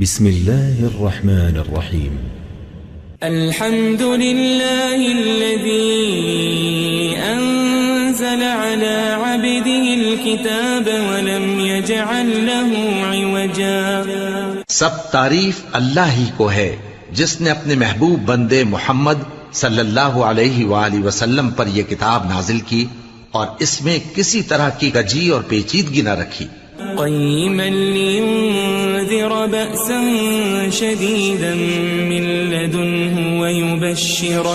بسم الله الرحمن الرحيم. الحمد لله الذي أنزل على عبده الكتاب ولم يجعل له عوجا. سب تعریف اللہ ہی کو ہے جس نے اپنے محبوب بندے محمد صلی اللہ علیہ وآلہ وسلم پر یہ کتاب نازل کی اور اس میں کسی طرح کی کجی اور پیچیدگی نہ رکھی. قيما لينذر بأسا شديدا من لدنه ويبشر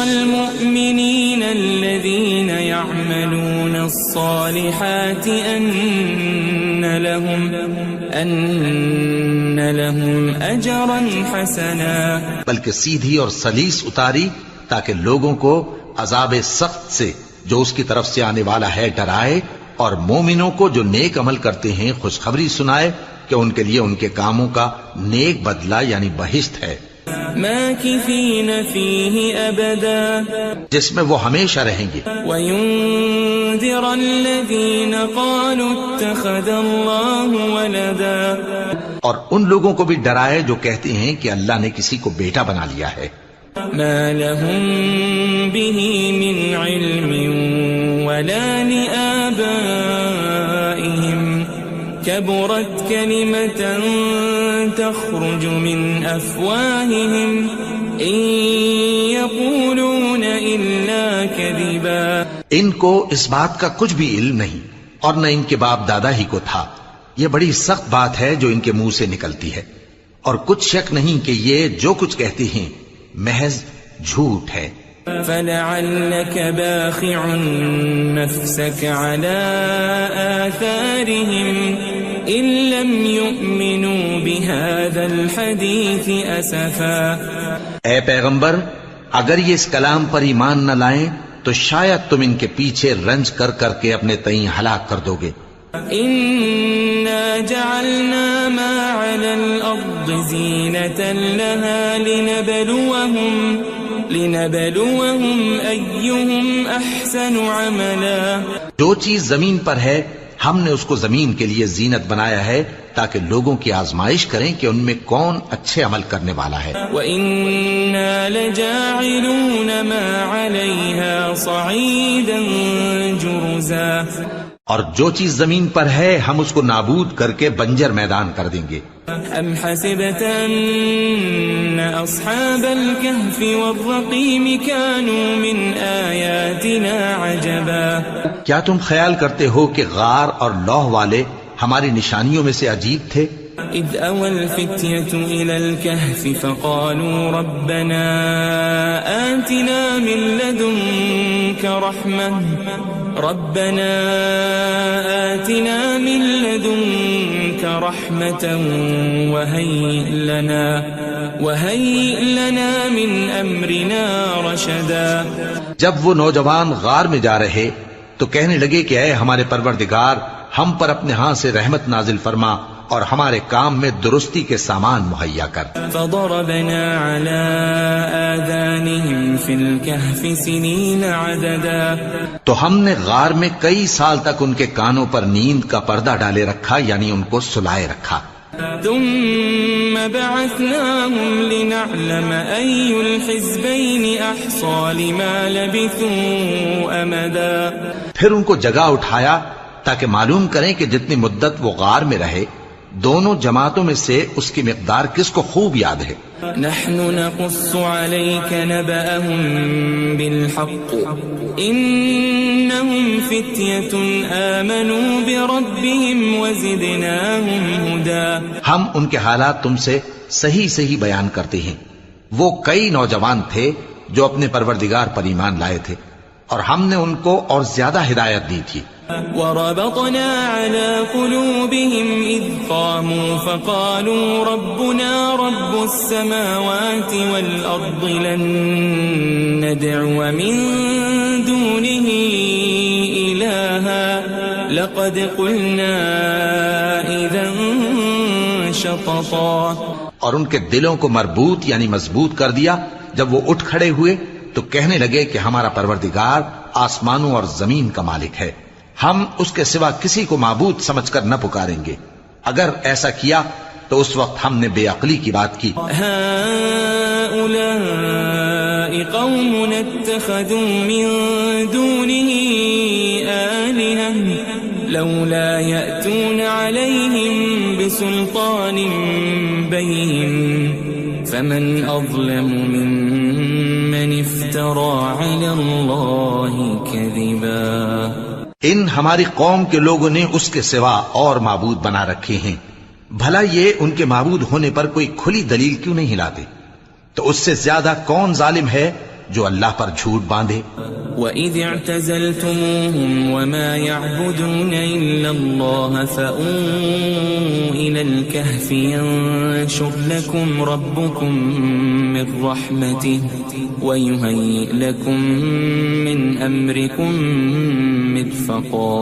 المؤمنين الذين يعملون الصالحات أن لهم أجرا حسنا. بلکہ سیدھی اور سلیس اتاری تاکہ لوگوں کو عذاب سخت سے جو اس کی طرف سے آنے والا ہے ڈرائے، اور مومنوں کو جو نیک عمل کرتے ہیں خوشخبری سنائے کہ ان کے لیے ان کے کاموں کا نیک بدلہ یعنی بہشت ہے، ماکثین فیہ ابدا، جس میں وہ ہمیشہ رہیں گے. وینذر الذین قالوا اتخذ اللہ ولدا، اور ان لوگوں کو بھی ڈرائے جو کہتے ہیں کہ اللہ نے کسی کو بیٹا بنا لیا ہے. ما لهم به من علم ولا لآبائهم كبرت كلمة تخرج من أفواههم إن يقولون إلا كذبا. ان کو اس بات کا کچھ بھی علم نہیں اور نہ ان کے باپ دادا ہی کو تھا. یہ بڑی سخت بات ہے جو ان کے منہ سے نکلتی ہے، اور کچھ شک نہیں کہ یہ جو کچھ کہتے ہیں محض جھوٹ ہے. فلعلك باخع نفسك على آثارهم إن لم يؤمنوا بهذا الحديث أسفا. اے پیغمبر، اگر یہ اس کلام پر ایمان نہ لائیں تو شاید تم ان کے پیچھے رنج کر کر کے اپنے تئیں ہلاک کر دو گے. إنا جعلنا ما على الأرض زينة لها لنبلوهم أيهم أحسن عملا. جو چیز زمین پر ہے ہم نے اس کو زمین کے لیے زینت بنایا ہے تاکہ لوگوں کی آزمائش کریں کہ ان میں کون اچھے عمل کرنے والا ہے. وَإِنَّا لَجَاعِلُونَ مَا عَلَيْهَا صَعِيدًا جُرُزًا. اور جو چیز زمین پر ہے ہم اس کو نابود کر کے بنجر میدان کر دیں گے. ام حسبت ان اصحاب الكهف والرقيم كانوا من آیاتنا عجبا. کیا تم خیال کرتے ہو کہ غار اور لوح والے ہماری نشانیوں میں سے عجیب تھے؟ اذ اوى الفتية الى الكهف فقالوا ربنا آتنا من لدنك رحمة وهيئ لنا من أمرنا رشدا. جب وہ نوجوان غار میں جا رہے تو کہنے لگے کہ اے ہمارے پروردگار، ہم پر اپنے ہاں سے رحمت نازل فرما اور ہمارے کام میں درستی کے سامان مہیا کر. فضربنا على آذانهم في الكهف سنين عددا. تو ہم نے غار میں کئی سال تک ان کے کانوں پر نیند کا پردہ ڈالے رکھا، یعنی ان کو سلائے رکھا. ثم بعثناهم لنعلم أي الحزبين أحصى لما لبثوا أمدا. پھر ان کو جگہ اٹھایا تاکہ معلوم کریں کہ جتنی مدت وہ غار میں رہے دونوں جماعتوں میں سے اس کی مقدار کس کو خوب یاد ہے. نحن نقص عليك نبأهم بالحق إنهم فتية آمنوا بربهم وزدناهم هدى. ہم ان کے حالات تم سے صحیح صحیح بیان کرتے ہیں. وہ کئی نوجوان تھے جو اپنے پروردگار پر ایمان لائے تھے اور ہم نے ان کو اور زیادہ ہدایت دی تھی. وربطنا على قلوبهم إذ قاموا فقالوا ربنا رب السماوات والأرض لن ندعو من دونه إلها لقد قلنا إذا شططا. اور ان کے دلوں کو مربوط یعنی مضبوط کر دیا. جب وہ اٹھ کھڑے ہوئے تو کہنے لگے کہ ہمارا پروردگار آسمانوں اور زمین کا مالک ہے، ہم اس کے سوا کسی کو معبود سمجھ کر نہ پکاریں گے. اگر ایسا کیا تو اس وقت ہم نے بے عقلی کی بات کی. هؤلاء قوم اتخذوا من دونه آلهة لولا يأتون عليهم بسلطان بين فمن أظلم ممن افترى على الله كذبا. ان ہماری قوم کے لوگوں نے اس کے سوا اور معبود بنا رکھے ہیں. بھلا یہ ان کے معبود ہونے پر کوئی کھلی دلیل کیوں نہیں لاتے؟ تو اس سے زیادہ کون ظالم ہے جو اللہ پر جھوٹ باندھے؟ وَإِذِ اعْتَزَلْتُمُوهُمْ وَمَا يَعْبُدُونَ إِلَّا اللَّهَ فَأْوُوا إِلَى الْكَهْفِ يَنشُرْ لَكُمْ رَبُّكُمْ مِنْ رَحْمَتِهِ وَيُهَيِّئْ لَكُمْ مِنْ أَمْرِكُمْ مِرْفَقًا.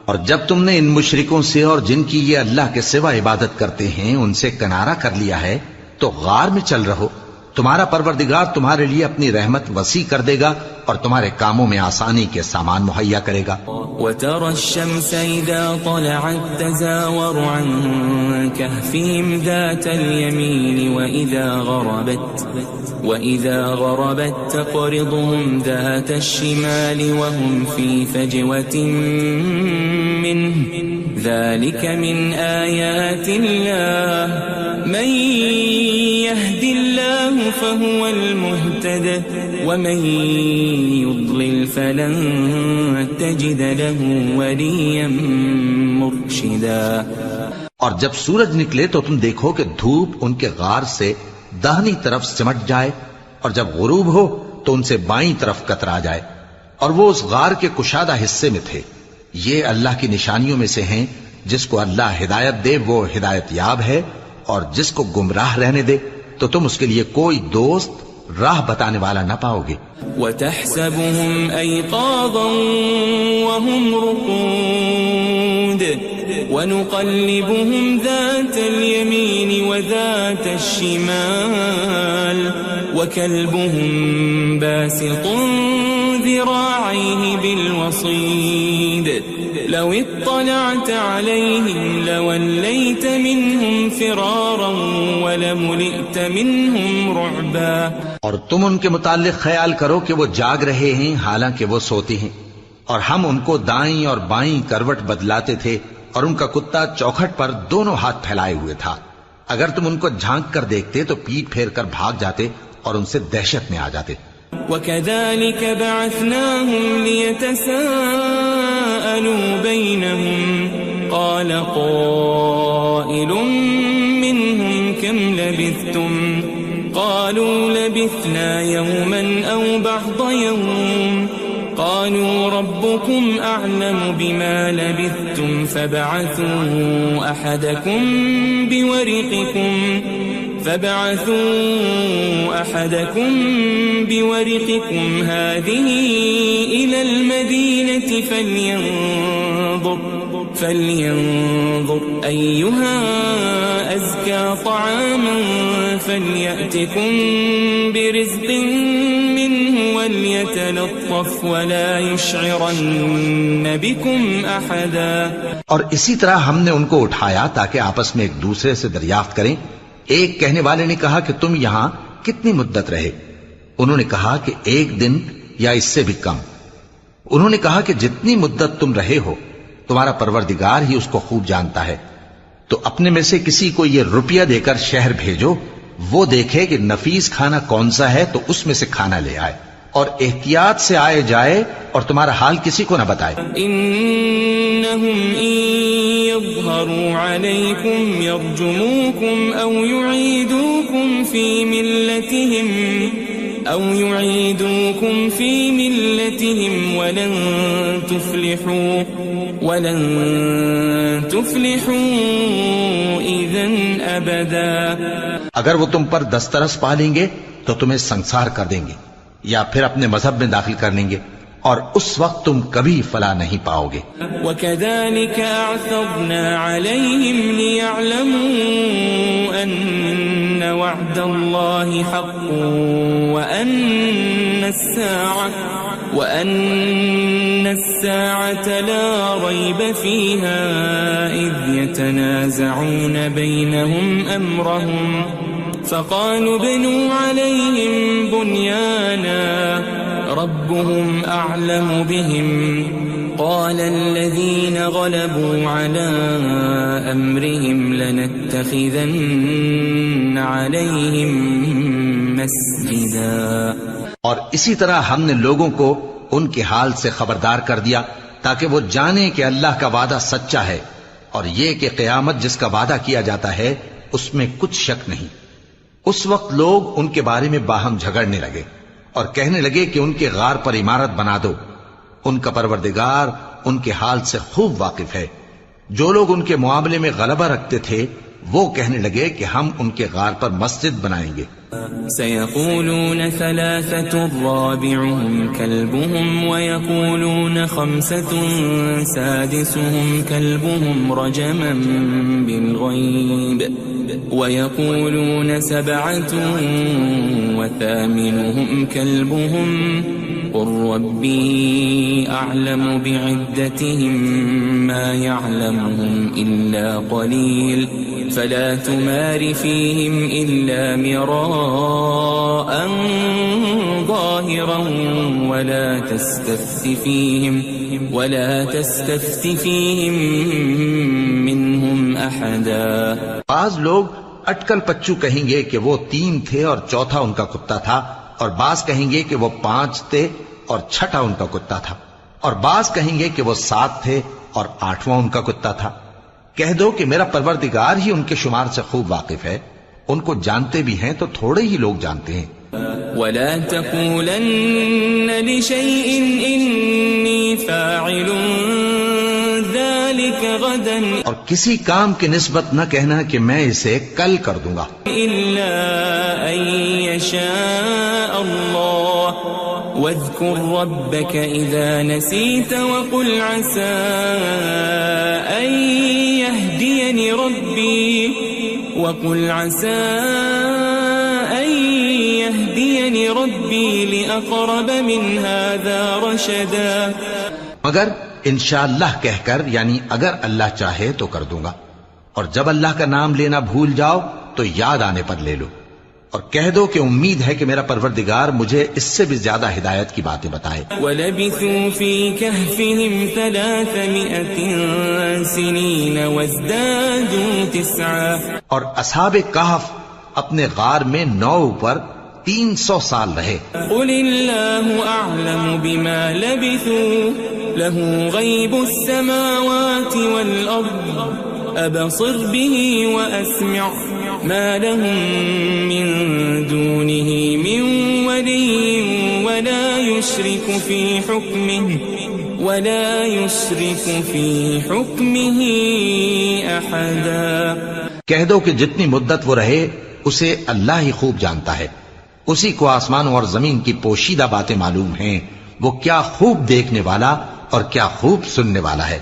اور جب تم نے ان مشرکوں سے اور جن کی یہ اللہ کے سوا عبادت کرتے ہیں ان سے کنارہ کر لیا ہے تو غار میں چل رہو. تمہارا پروردگار تمہارے لیے اپنی رحمت وسیع کر دے گا اور تمہارے کاموں میں آسانی کے سامان مہیا کرے گا. وَتَرَى الشَّمْسَ إِذَا طَلَعَتْ تَزَاوَرُ عَنْ كَهْفِهِمْ ذَاتَ الْيَمِينِ وَإِذَا غَرَبَتْ تَقْرِضُهُمْ ذَاتَ الشِّمَالِ وَهُمْ فِي فَجْوَةٍ مِّنْهُ ذَلِكَ مِنْ آيَاتِ اللَّهِ مَنْ يَهْدِ اللَّهُ فَهُوَ الْمُهْتَدِ وَمَنْ يُضْلِلْ فَلَنْ تَجِدَ لَهُ وَلِيًّا مُرْشِدًا. اور جب سورج نکلے تو تم دیکھو کہ دھوپ ان کے غار سے داہنی طرف سمٹ جائے اور جب غروب ہو تو ان سے بائیں طرف کترا جائے اور وہ اس غار کے کشادہ حصے میں تھے. یہ اللہ کی نشانیوں میں سے ہیں. جس کو اللہ ہدایت دے وہ ہدایت یاب ہے اور جس کو گمراہ رہنے دے تو تم اس کے لیے کوئی دوست راہ بتانے والا نہ پاؤ گے. وَتَحْسَبُهُمْ أَيْقَاظًا وَهُمْ رُقُودٌ وَنُقَلِّبُهُمْ ذَاتَ الْيَمِينِ وَذَاتَ الشِّمَالِ وَكَلْبُهُمْ بَاسِطٌ ذِرَاعَيْهِ بِالْوَصِيدِ لَوِ اطَّلَعْتَ عَلَيْهِمْ لَوَلَّيْتَ مِنْهُمْ فِرَارًا وَلَمُلِئْتَ مِنْهُمْ رُعْبًا. اور تم ان کے متعلق خیال کرو کہ وہ جاگ رہے ہیں حالانکہ وہ سوتے ہیں اور ہم ان کو دائیں اور بائیں کروٹ بدلاتے تھے اور ان کا کتا چوکھٹ پر دونوں ہاتھ پھیلائے ہوئے تھا. اگر تم ان کو جھانک کر دیکھتے تو پیٹ پھیر کر بھاگ جاتے اور ان سے دہشت میں آ جاتے. وَكَذَلِكَ بَعَثْنَاهُمْ لِيَتَسَاءَلُوا بَيْنَهُمْ قَالَ قَائِلٌ مِّنْهُمْ كَمْ لَبِثْتُمْ قَالُوا لَبِثْنَا يَوْمًا أَوْ بَعْضَ يَوْمٍ قَالُوا رَبُّكُمْ أَعْلَمُ بِمَا لَبِثْتُمْ فَابْعَثُوا أَحَدَكُمْ بِوَرِقِكُمْ هَذِهِ إِلَى الْمَدِينَةِ فَلْيَنظُرْ أَيُّهَا أَزْكَى طَعَامًا فَلْيَأْتِكُمْ بِرِزْقٍ مِّنْهُ وَلْيَتَلَطَّفْ وَلَا يُشْعِرَنَّ بِكُمْ أَحَدًا. اور اسی طرح ہم نے ان کو اٹھایا تاکہ آپس میں ایک دوسرے سے دریافت کریں. ایک کہنے والے نے کہا کہ تم یہاں کتنی مدت رہے؟ انہوں نے کہا کہ 1 دن یا اس سے بھی کم. انہوں نے کہا کہ جتنی مدت تم رہے ہو تمہارا پروردگار ہی اس کو خوب جانتا ہے. تو اپنے میں سے کسی کو یہ روپیہ دے کر شہر بھیجو، وہ دیکھے کہ نفیس کھانا کون سا ہے تو اس میں سے کھانا لے آئے اور احتیاط سے آئے جائے اور تمہارا حال کسی کو نہ بتائے. انہم ان یظہروا علیکم یرجموکم او یعیدوکم فی ملتہم ولن تفلحوا اذن ابدا. اگر وہ تم پر دسترس پا لیں گے تو تمہیں سنسار کر دیں گے یا پھر اپنے مذہب میں داخل کر لیں گے اور اس وقت تم کبھی فلاح نہیں پاؤ گے. وَكَذَلِكَ أَعْثَرْنَا عَلَيْهِمْ لِيَعْلَمُوا أَنَّ وَعْدَ اللَّهِ حَقٌّ وَأَنَّ وأن الساعة لا ريب فيها إذ يتنازعون بينهم أمرهم فقالوا ابنوا عليهم بنيانا ربهم أعلم بهم قال الذين غلبوا على أمرهم لنتخذن عليهم مسجدا. اور اسی طرح ہم نے لوگوں کو ان کے حال سے خبردار کر دیا تاکہ وہ جانیں کہ اللہ کا وعدہ سچا ہے اور یہ کہ قیامت جس کا وعدہ کیا جاتا ہے اس میں کچھ شک نہیں. اس وقت لوگ ان کے بارے میں باہم جھگڑنے لگے اور کہنے لگے کہ ان کے غار پر عمارت بنا دو. ان کا پروردگار ان کے حال سے خوب واقف ہے. جو لوگ ان کے معاملے میں غلبہ رکھتے تھے وہ کہنے لگے کہ ہم ان کے غار پر مسجد بنائیں گے. سيقولون ثلاثة رابعهم كلبهم ويقولون خمسة سادسهم كلبهم رجما بالغيب ويقولون سبعة وثامنهم كلبهم قل ربي أعلم بعدتهم ما يعلمهم إلا قليل فلا تمار فيهم إلا مراء ظاهرا ولا تستفت فيهم منهم أحدا. بعض لوگ اٹکل پچو کہیں گے کہ وہ 3 تھے اور چوتھا ان کا کتا تھا، اور بعض کہیں گے کہ وہ 5 تھے اور چھٹا ان کا کتا تھا، اور بعض کہیں گے کہ وہ 7 تھے اور 8واں ان کا کتا تھا. کہہ دو کہ میرا پروردگار ہی ان کے شمار سے خوب واقف ہے. ان کو جانتے بھی ہیں تو تھوڑے ہی لوگ جانتے ہیں. ولا تقولن لشيء إني فاعل ذلك غدا اور کسی کام کی نسبت نہ کہنا کہ میں اسے کل کر دوں گا إلا أن يشاء الله واذكر ربك إذا نسيت وقل عسى أن يهديني ربي لأقرب من هذا رشدا. مگر انشاءاللہ کہہ کر، یعنی اگر اللہ چاہے تو کر دوں گا، اور جب اللہ کا نام لینا بھول جاؤ تو یاد آنے پر لے لو، اور کہہ دو کہ امید ہے کہ میرا پروردگار مجھے اس سے بھی زیادہ ہدایت کی باتیں بتائے. وَلَبِثُوا فِي كَهْفِهِمْ 300 سِنِينَ وَازْدَادُوا 9. اور اصحاب کہف اپنے غار میں 9 پر 300 سال رہے. قُلِ اللَّهُ أَعْلَمُ بِمَا لَبِثُوا لَهُ غَيْبُ السَّمَاوَاتِ وَالْأَرْضِ أَبْصِرْ بِهِ وَأَسْمِعْ مَا لَهُم مِّن دُونِهِ مِن وَلِيٍّ وَلَا يُشْرِكُ فِي حُكْمِهِ أَحَدًا. کہہ دو کہ جتنی مدت وہ رہے اسے اللہ ہی خوب جانتا ہے. اسی کو آسمانوں اور زمین کی پوشیدہ باتیں معلوم ہیں. وہ کیا خوب دیکھنے والا اور کیا خوب سننے والا ہے.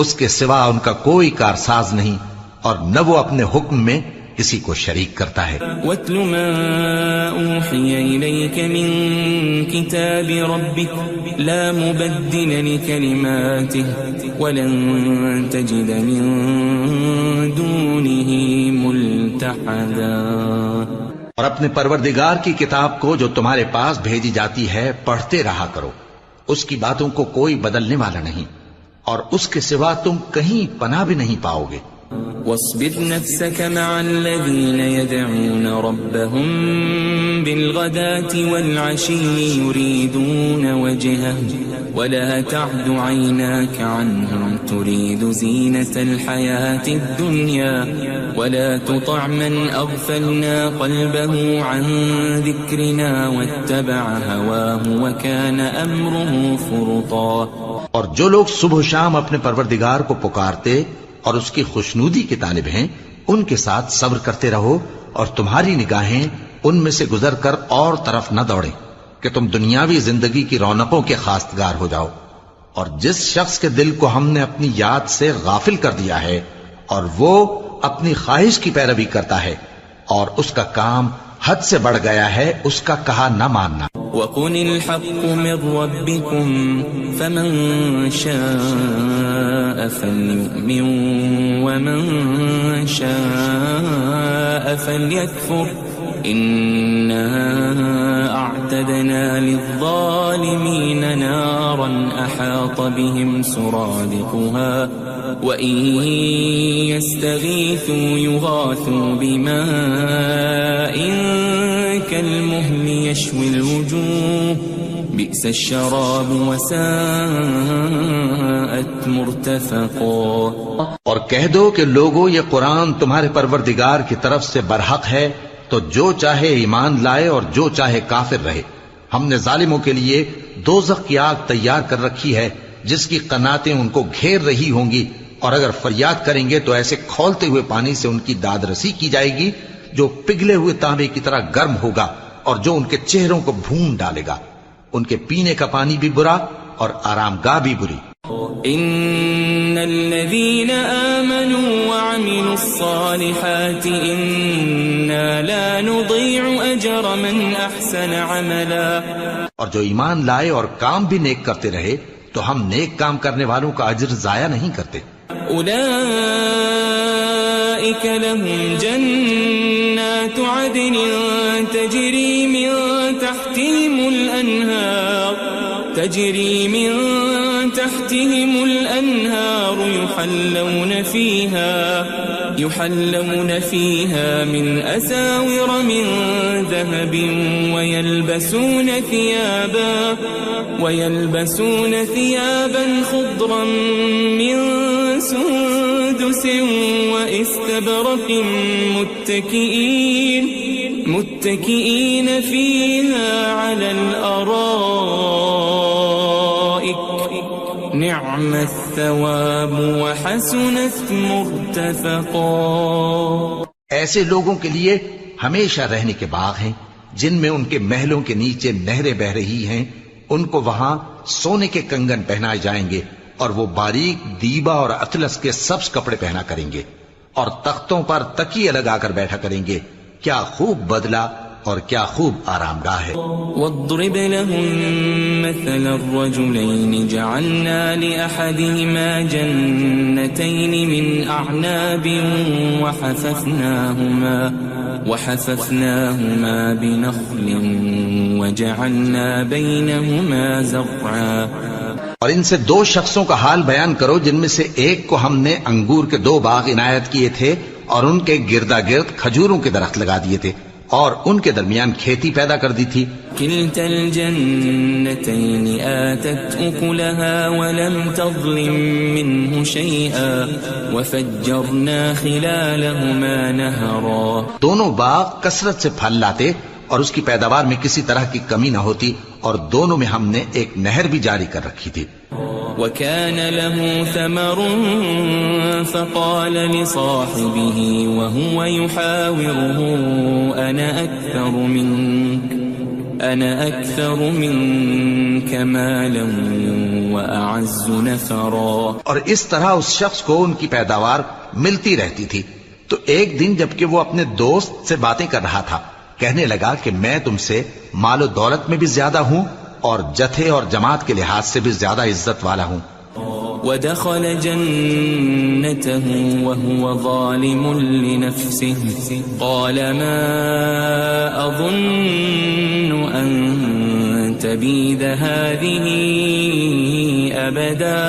اس کے سوا ان کا کوئی کارساز نہیں، اور نہ وہ اپنے حکم میں کسی کو شریک کرتا ہے. وَاتْلُ مَا أُوحِيَ إِلَيْكَ مِن كِتَابِ رَبِّكَ لَا مُبَدِّلَ لِكَلِمَاتِهِ وَلَن تَجِدَ مِن دُونِهِ مُلْتَحَدًا. اور اپنے پروردگار کی کتاب کو جو تمہارے پاس بھیجی جاتی ہے پڑھتے رہا کرو. اس کی باتوں کو کوئی بدلنے والا نہیں، اور اس کے سوا تم کہیں پناہ بھی نہیں پاؤ گے. واصبر نفسك مع الذين يدعون ربهم بالغداة والعشي يريدون وجهه ولا تعد عيناك عنهم تريد زينة الحياة الدنيا ولا تطع من أغفلنا قلبه عن ذكرنا واتبع هواه وكان أمره فرطا. اور جو لوگ صبح و شام اپنے پروردگار کو پکارتے اور اس کی خوشنودی کے طالب ہیں ان کے ساتھ صبر کرتے رہو، اور تمہاری نگاہیں ان میں سے گزر کر اور طرف نہ دوڑیں کہ تم دنیاوی زندگی کی رونقوں کے خواستگار ہو جاؤ. اور جس شخص کے دل کو ہم نے اپنی یاد سے غافل کر دیا ہے اور وہ اپنی خواہش کی پیروی کرتا ہے اور اس کا کام حد سے بڑھ گیا ہے، اس کا کہا نہ ماننا. وقل الحق من ربكم فمن شاء فليؤمن ومن شاء فليكفر إنا أعتدنا للظالمين نارا أحاط بهم سرادقها وإن يستغيثوا يغاثوا بماء كالمهل يشوي الوجوه بئس الشراب وساءت مرتفقا. اور کہہ دو کہ لوگو یہ قرآن تمہارے پروردگار کی طرف سے برحق ہے، تو جو چاہے ایمان لائے اور جو چاہے کافر رہے. ہم نے ظالموں کے لیے دوزخ کی آگ تیار کر رکھی ہے جس کی قناتیں ان کو گھیر رہی ہوں گی، اور اگر فریاد کریں گے تو ایسے کھولتے ہوئے پانی سے ان کی داد رسی کی جائے گی جو پگھلے ہوئے تانبے کی طرح گرم ہوگا اور جو ان کے چہروں کو بھون ڈالے گا. ان کے پینے کا پانی بھی برا اور آرام گاہ بھی بری. ان الذين آمنوا وعملوا الصالحات انا لا نضيع اجر من احسن عملا. اور جو ایمان لائے اور کام بھی نیک کرتے رہے تو ہم نیک کام کرنے والوں کا اجر ضائع نہیں کرتے. اولئك لهم جنات عدن تجري من تحتهم الأنهار يحلون فيها من أساور من ذهب ويلبسون ثيابا خضرا من سندس واستبرق متكئين فيها على الأرائك نعم الثواب وحسنت مرتفقا. ایسے لوگوں کے لیے ہمیشہ رہنے کے باغ ہیں جن میں ان کے محلوں کے نیچے نہریں بہ رہی ہیں. ان کو وہاں سونے کے کنگن پہنائے جائیں گے اور وہ باریک دیبا اور اطلس کے سبز کپڑے پہنا کریں گے اور تختوں پر تکیے لگا کر بیٹھا کریں گے. کیا خوب بدلہ اور کیا خوب آرام گاہ ہے. واضرب لهم مثل الرجلين جعلنا لأحدهما جنتين من أعناب وحففناهما بنخل وجعلنا بينهما زرعا. اور ان سے دو شخصوں کا حال بیان کرو جن میں سے ایک کو ہم نے انگور کے 2 باغ عنایت کیے تھے اور ان کے گردا گرد کھجوروں کے درخت لگا دیے تھے اور ان کے درمیان کھیتی پیدا کر دی تھی. كلتا الجنتين آتت أكلها ولم تظلم منه شيئا وفجرنا خلالهما نهرا. دونوں باغ کثرت سے پھل لاتے اور اس کی پیداوار میں کسی طرح کی کمی نہ ہوتی اور دونوں میں ہم نے ایک نہر بھی جاری کر رکھی تھی. وكان له ثمر فقال لصاحبه وهو يحاوره أنا أكثر منك مالا وأعز نفرا. اور اس طرح اس شخص کو ان کی پیداوار ملتی رہتی تھی. تو ایک دن جبکہ وہ اپنے دوست سے باتیں کر رہا تھا کہنے لگا کہ میں تم سے مال و دولت میں بھی زیادہ ہوں اور جتھے اور جماعت کے لحاظ سے بھی زیادہ عزت والا ہوں. ودخل جنته وهو ظالم لنفسه قال ما أظن أن تبيد هذه أبدا.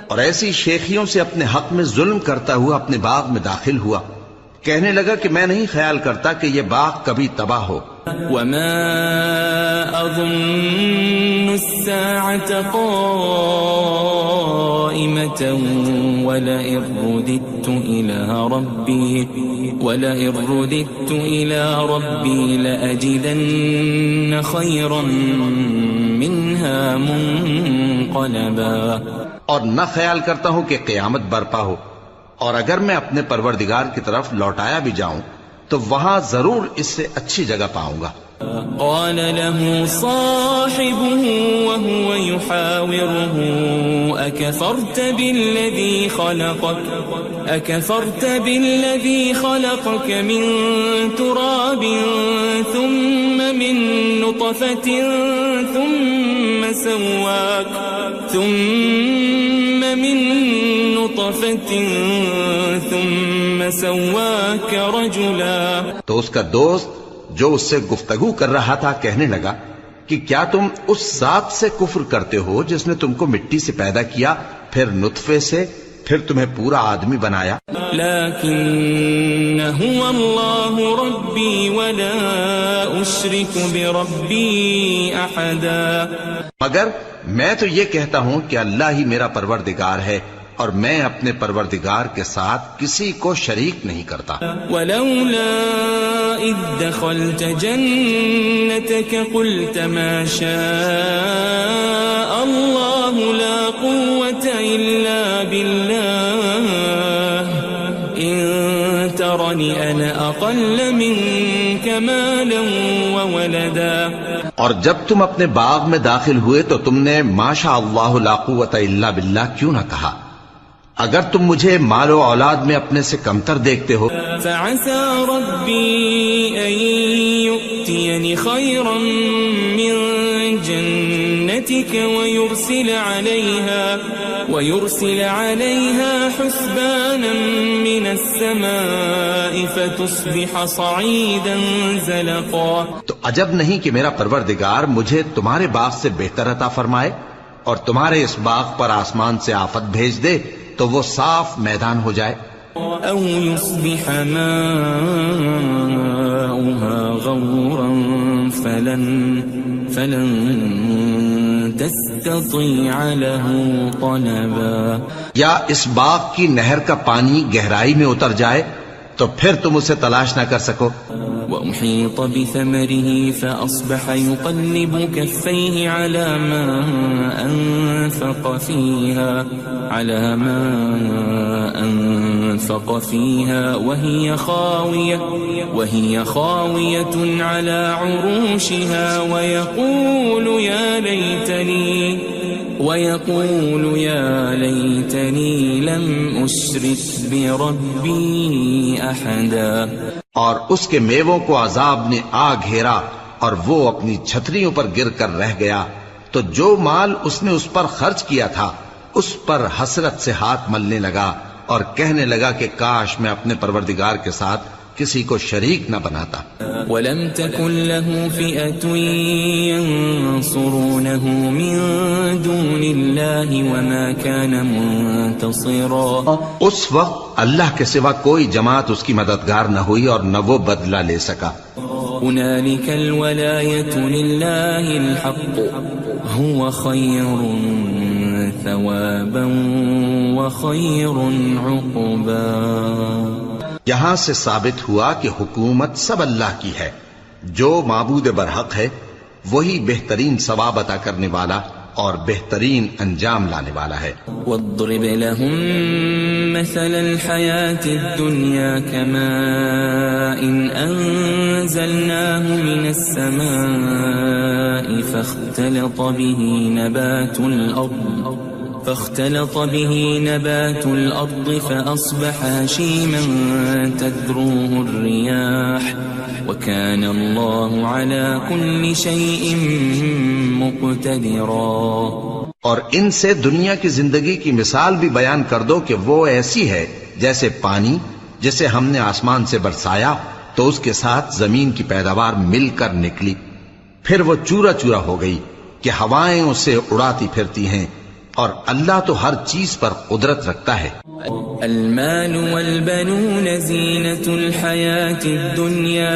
اور ایسی شیخیوں سے اپنے حق میں ظلم کرتا ہوا اپنے باغ میں داخل ہوا. کہنے لگا کہ میں نہیں خیال کرتا کہ یہ باغ کبھی تباہ ہو. وما أظن الساعة قائمة ولئن رددت إلى ربي لأجدن خيرا منها منقلبا. اور نہ خیال کرتا ہوں کہ قیامت برپا ہو اور اگر میں اپنے پروردگار کی طرف لوٹایا بھی جاؤں تو وہاں ضرور اس سے اچھی جگہ پاؤں گا. قال له صاحبه وهو يحاوره أكفرت بالذي خلقك أكفرت بالذي خلقك من تراب ثم من نطفة ثم سواك رجلا. تو اس کا دوست جو اس سے گفتگو کر رہا تھا کہنے لگا کہ کیا تم اس ذات سے کفر کرتے ہو جس نے تم کو مٹی سے پیدا کیا، پھر نطفے سے، پھر تمہیں پورا آدمی بنایا. لكن هو الله ربي ولا أشرك بربي أحدا. مگر میں تو یہ کہتا ہوں کہ اللہ ہی میرا پروردگار ہے اور میں اپنے پروردگار کے ساتھ کسی کو شریک نہیں کرتا. ولولا إذ دخلت جنتك قلت ما شاء الله لا قوة إلا بالله إن ترني أنا أقل منك مالا وولدا. اور جب تم اپنے باغ میں داخل ہوئے تو تم نے ما شاء اللہ لا قوت الا باللہ کیوں نہ کہا؟ اگر تم مجھے مال و اولاد میں اپنے سے کمتر دیکھتے ہو. فعسى ربي أن يؤتيني خيرا من جنتك ويرسل عليها حسبانا من السماء فتصبح صعيدا زلقا. تو عجب نہیں کہ میرا پروردگار مجھے تمہارے باغ سے بہتر عطا فرمائے اور تمہارے اس باغ پر آسمان سے آفت بھیج دے تو وہ صاف میدان ہو جائے. أو يصبح ماؤها غورا فلن تستطيع له طلبا. یا اس باغ کی نہر کا پانی گہرائی میں اتر جائے تو پھر تم اسے تلاش نہ کر سکو. وأحيط بثمره فأصبح يقلب كفيه على ما أنفق فيها وهي خاوية على عروشها ويقول يا ليتني لم أشرك بربي أحدا. اور اس کے میووں کو عذاب نے آ گھیرا اور وہ اپنی چھتریوں پر گر کر رہ گیا تو جو مال اس نے اس پر خرچ کیا تھا اس پر حسرت سے ہاتھ ملنے لگا اور کہنے لگا کہ کاش میں اپنے پروردگار کے ساتھ کسی کو شریک نہ بناتا. ولم تكن له فئة ينصرونه من دون الله وما كان منتصرا. اس وقت اللہ کے سوا کوئی جماعت اس کی مددگار نہ ہوئی اور نہ وہ بدلہ لے سکا. هنالك الولاية لله الحق هو خير ثوابا وخير عقبا. یہاں سے ثابت ہوا کہ حکومت سب اللہ کی ہے. جو معبود برحق ہے وہی بہترین ثواب عطا کرنے والا اور بہترین انجام لانے والا ہے. واضرب لهم مثل الحياة الدنيا كماء أنزلناه من السماء فاختلط به نبات الأرض فأصبح هشيما تذروه الرياح وكان الله على كل شيء مقتدرا. اور ان سے دنیا کی زندگی کی مثال بھی بیان کر دو کہ وہ ایسی ہے جیسے پانی جسے ہم نے آسمان سے برسایا تو اس کے ساتھ زمین کی پیداوار مل کر نکلی، پھر وہ چورا چورا ہو گئی کہ ہوائیں اسے اڑاتی پھرتی ہیں، اور اللہ تو ہر چیز پر قدرت رکھتا ہے. المال والبنون زينة الحياة الدنيا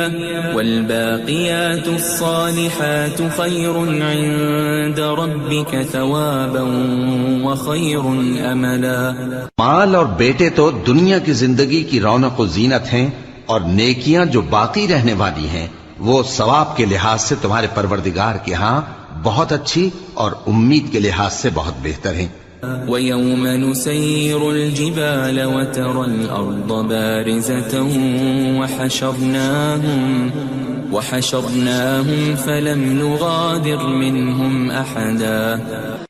والباقيات الصالحات خير عند ربك ثوابا وخير أملا. مال اور بیٹے تو دنیا کی زندگی کی رونق و زینت ہیں، اور نیکیاں جو باقی رہنے والی ہیں وہ ثواب کے لحاظ سے تمہارے پروردگار کے ہاں بہت اچھی اور امید کے لحاظ سے بہت بہتر ہیں. وَيَوْمَ نُسَيِّرُ الْجِبَالَ وَتَرَى الْأَرْضَ بَارِزَةً وَحَشَرْنَاهُمْ فَلَمْ نُغَادِرْ مِنْهُمْ أَحَدًا.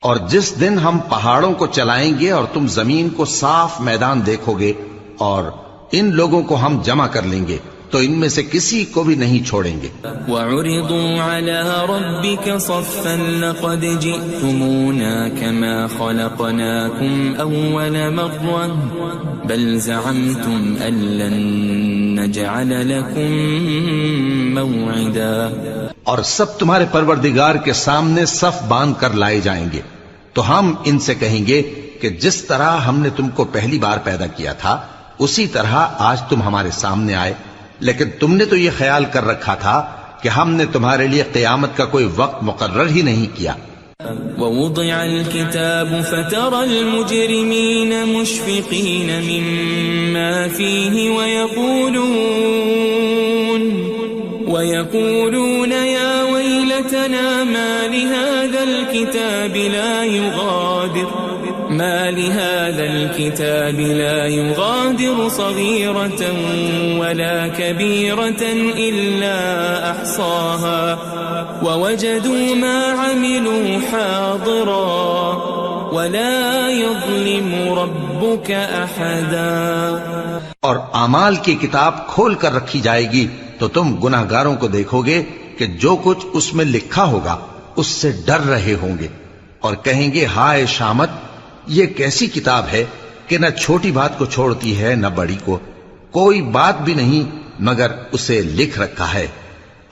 اور جس دن ہم پہاڑوں کو چلائیں گے اور تم زمین کو صاف میدان دیکھو گے اور ان لوگوں کو ہم جمع کر لیں گے تو ان میں سے کسی کو بھی نہیں چھوڑیں گے. وَعُرِضُوا عَلَى رَبِّكَ صَفًّا لَقَدْ جِئْتُمُونَا كَمَا خَلَقْنَاكُمْ أَوَّلَ مَرَّةٍ بَلْ زَعَمْتُمْ أَن لَّن نَّجْعَلَ لَكُم مَّوْعِدًا. اور سب تمہارے پروردگار کے سامنے صف باندھ کر لائے جائیں گے تو ہم ان سے کہیں گے کہ جس طرح ہم نے تم کو پہلی بار پیدا کیا تھا اسی طرح آج تم ہمارے سامنے آئے، لیکن تم نے تو یہ خیال کر رکھا تھا کہ ہم نے تمہارے لیے قیامت کا کوئی وقت مقرر ہی نہیں کیا. ووضع الكتاب فترى المجرمين مشفقين مما فيه ويقولون يا ويلتنا ما لهذا الكتاب لا يغادر صغيرة ولا كبيرة إلا أحصاها ووجدوا ما عملوا حاضرا ولا يظلم ربك أحدا. اور اعمال کی کتاب کھول کر رکھی جائے گی تو تم گناہگاروں کو دیکھو گے کہ جو کچھ اس میں لکھا ہوگا اس سے ڈر رہے ہوں گے اور کہیں گے ہائے شامت، یہ کیسی کتاب ہے کہ نہ چھوٹی بات کو چھوڑتی ہے نہ بڑی کو، کوئی بات بھی نہیں مگر اسے لکھ رکھا ہے،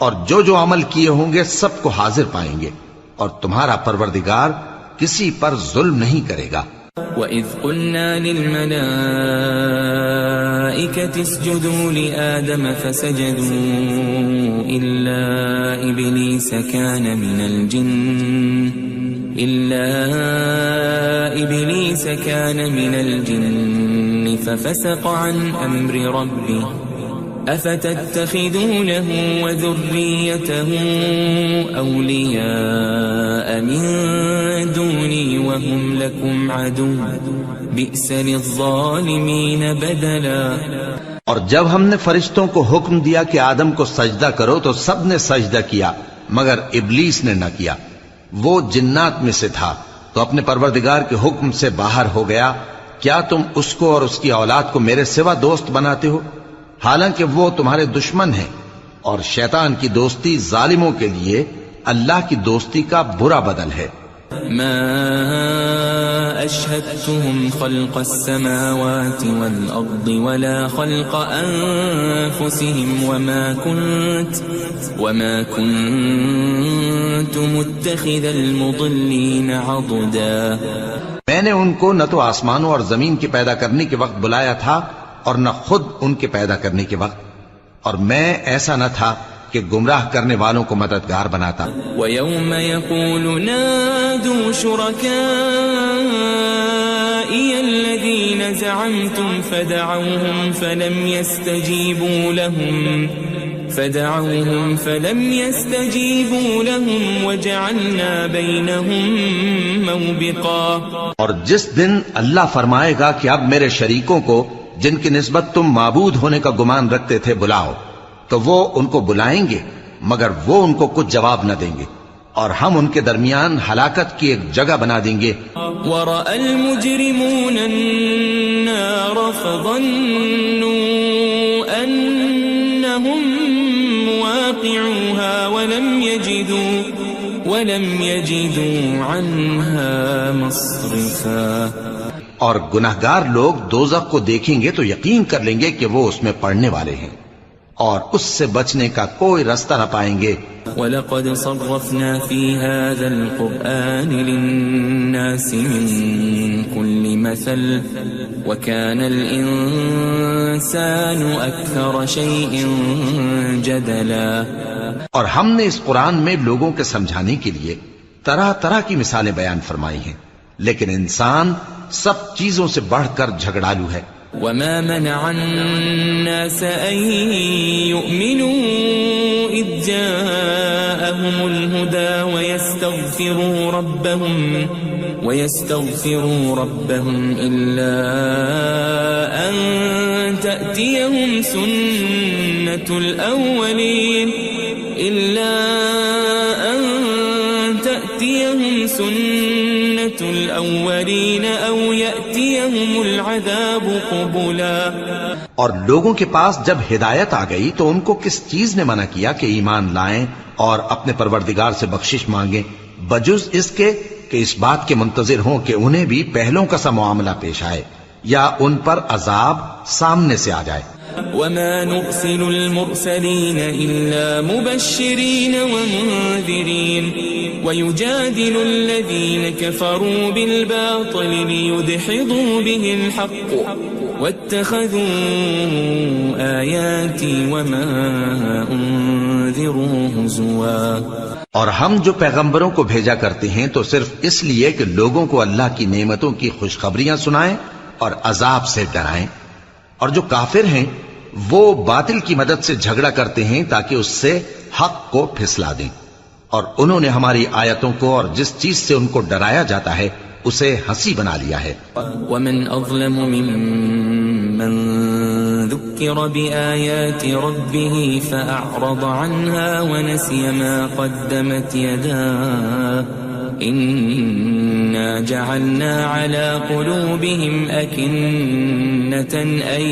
اور جو جو عمل کیے ہوں گے سب کو حاضر پائیں گے، اور تمہارا پروردگار کسی پر ظلم نہیں کرے گا. وَإِذْ قُلْنَا لِلْمَلَائِكَةِ اسْجُدُوا لِآدَمَ فَسَجَدُوا إِلَّا إِبْلِيسَ كَانَ مِنَ الْجِنِّ فَفَسَقَ عَنْ أَمْرِ رَبِّهِ أَفَتَتَّخِذُونَهُ وَذُرِّيَّتَهُ أَوْلِيَاءَ مِن دُونِي وَهُمْ لَكُمْ عَدُوٌّ بِئْسَ لِلظَّالِمِينَ بَدَلًا. اور جب ہم نے فرشتوں کو حکم دیا کہ آدم کو سجدہ کرو تو سب نے سجدہ کیا مگر ابلیس نے نہ کیا، وہ جنات میں سے تھا تو اپنے پروردگار کے حکم سے باہر ہو گیا. کیا تم اس کو اور اس کی اولاد کو میرے سوا دوست بناتے ہو حالانکہ وہ تمہارے دشمن ہیں، اور شیطان کی دوستی ظالموں کے لیے اللہ کی دوستی کا برا بدل ہے. ما أشهدتهم خلق السماوات والأرض ولا خلق أنفسهم وما كنت متخذ المضلين عضدا. میں نے ان کو نہ تو آسمانوں اور زمین کے پیدا کرنے کے وقت بلایا تھا اور نہ خود ان کے پیدا کرنے کے وقت، اور میں ایسا نہ تھا کہ گمراہ کرنے والوں کو مددگار بناتا. وَيَوْمَ يَقُولُ نَادُوا شُرَكَائِيَ الَّذِينَ زَعَمْتُمْ فَدَعَوْهُمْ فَلَمْ يَسْتَجِيبُوا لَهُمْ وَجَعَلْنَا بَيْنَهُمْ مَوْبِقًا. اور جس دن اللہ فرمائے گا کہ اب میرے شریکوں کو جن کی نسبت تم معبود ہونے کا گمان رکھتے تھے بلاؤ، تو وہ ان کو بلائیں گے مگر وہ ان کو کچھ جواب نہ دیں گے، اور ہم ان کے درمیان ہلاکت کی ایک جگہ بنا دیں گے. وَرَأَى الْمُجْرِمُونَ النَّارَ فَظَنُّوا أَنَّهُمْ مُوَاقِعُوهَا وَلَمْ يَجِدُوا عَنْهَا مَصْرِفًا. اور گناہگار لوگ دوزخ کو دیکھیں گے تو یقین کر لیں گے کہ وہ اس میں پڑنے والے ہیں اور اس سے بچنے کا کوئی راستہ نہ پائیں گے. وَلَقَدْ صَرَّفْنَا فِي هَذَا الْقُرْآنِ لِلنَّاسِ مِنْ كُلِّ مَثَلٍ وَكَانَ الْإِنسَانُ أَكْثَرَ شَيْءٍ جَدَلًا. اور ہم نے اس قرآن میں لوگوں کے سمجھانے کے لیے طرح طرح کی مثالیں بیان فرمائی ہیں، لیکن انسان سب چیزوں سے بڑھ کر جھگڑالو ہے. وَمَا مَنَعَ النَّاسَ أَن يُؤْمِنُوا إِذْ جَاءَهُمُ الْهُدَى وَيَسْتَغْفِرُوا رَبَّهُمْ إِلَّا أَن تَأْتِيَهُمْ سُنَّةُ الْأَوَّلِينَ أَوْ يَأْتِيَهُمُ الْعَذَابُ قُبُلًا. اور لوگوں کے پاس جب ہدایت آ گئی تو ان کو کس چیز نے منع کیا کہ ایمان لائیں اور اپنے پروردگار سے بخشش مانگیں، بجز اس کے کہ اس بات کے منتظر ہوں کہ انہیں بھی پہلوں کا سا معاملہ پیش آئے یا ان پر عذاب سامنے سے آ جائے۔ وما نرسل المرسلين إلا مبشرين ومنذرين ويجادل الذين كفروا بالباطل ليدحضوا به الحق واتخذوا آياتي وما أنذروا هزوا۔ اور ہم جو پیغمبروں کو بھیجا کرتے ہیں تو صرف اس لیے کہ لوگوں کو اللہ کی نعمتوں کی خوشخبریاں سنائیں اور عذاب سے ڈرائیں، اور جو کافر ہیں وہ باطل کی مدد سے جھگڑا کرتے ہیں تاکہ اس سے حق کو پھسلا دیں، اور انہوں نے ہماری آیتوں کو اور جس چیز سے ان کو ڈرایا جاتا ہے اسے ہنسی بنا لیا ہے۔ ومن اظلم ممن ذكر بآيات ربه فأعرض عنها ونسي ما قدمت يداه إنا جعلنا على قلوبهم أكنة أن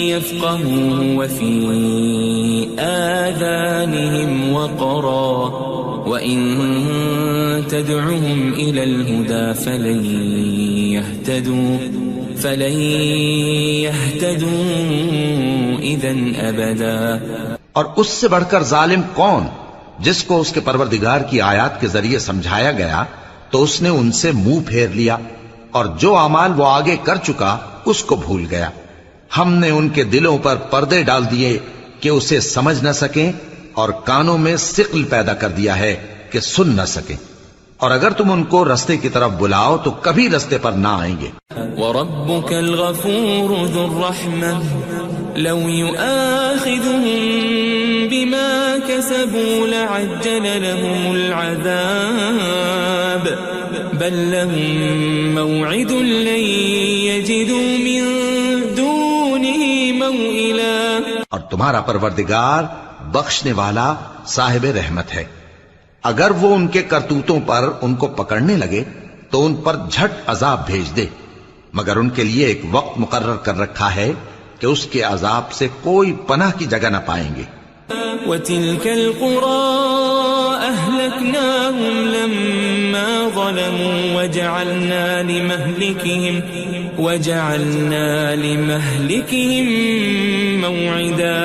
يفقهوا وفي آذانهم وقرا وإن تدعهم إلى الهدى فلن يهتدوا إذن أبدا۔ اور اس سے بڑھ کر ظالم کون جس کو اس کے پروردگار کی آیات کے ذریعے سمجھایا گیا تو اس نے ان سے منہ پھیر لیا، اور جو اعمال وہ آگے کر چکا اس کو بھول گیا۔ ہم نے ان کے دلوں پر پردے ڈال دیے کہ اسے سمجھ نہ سکیں، اور کانوں میں ثقل پیدا کر دیا ہے کہ سن نہ سکیں، اور اگر تم ان کو رستے کی طرف بلاؤ تو کبھی رستے پر نہ آئیں گے۔ وَرَبُّكَ الْغَفُورُ ذُو الرَّحْمَةِ لَوْ يُؤَاخِذُهُم بِمَا كَسَبُوا لَعَجَّلَ لَهُمُ الْعَذَابَ بَل لَّهُم مَّوْعِدٌ لَّن يَجِدُوا مِن دُونِهِ مَوْئِلًا۔ اور تمہارا پروردگار بخشنے والا صاحب رحمت ہے، اگر وہ ان کے کرتوتوں پر ان کو پکڑنے لگے تو ان پر جھٹ عذاب بھیج دے، مگر ان کے لیے ایک وقت مقرر کر رکھا ہے کہ اس کے عذاب سے کوئی پناہ کی جگہ نہ پائیں گے۔ وَتِلْكَ الْقُرَىٰ أَهْلَكْنَاهُمْ لَمَّا ظَلَمُوا وَجَعَلْنَا لِمَهْلِكِهِمْ مَوْعِدًا۔